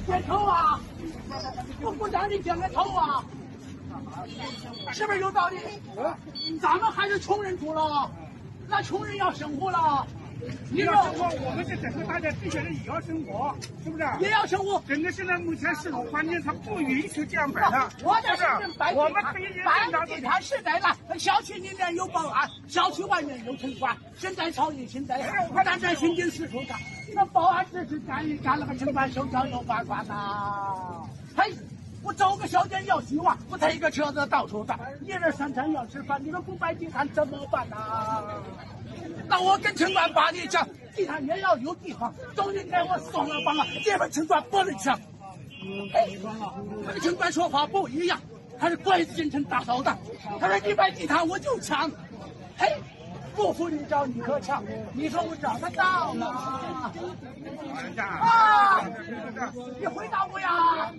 点头啊！我不让你点个头啊！是不是有道理？咱们还是穷人住了，那穷人要生活了。你要生活，我们是整个大家这些人也要生活，是不是？也要生活。整个现在目前市场环境它不允许这样摆的。我这是摆我们可以地摊时代了，小区里面有保安，小区外面有城管，身在朝野心在上，站在刑警四处上。那保安只是干一干，那个城管手脚有把关呐。嘿。我找个小店要希望，我推个车子到处转，一日三餐要吃饭，你说不摆地摊怎么办呐？那我跟城管把你讲，地摊也要有地方，都应该我松了绑了，这边城管不能抢。哎，那个城管说话不一样，他是拐子进城大扫荡，他说你摆地摊我就抢，嘿。不服你找你可抢，你说我找得到吗？啊！你回答我呀！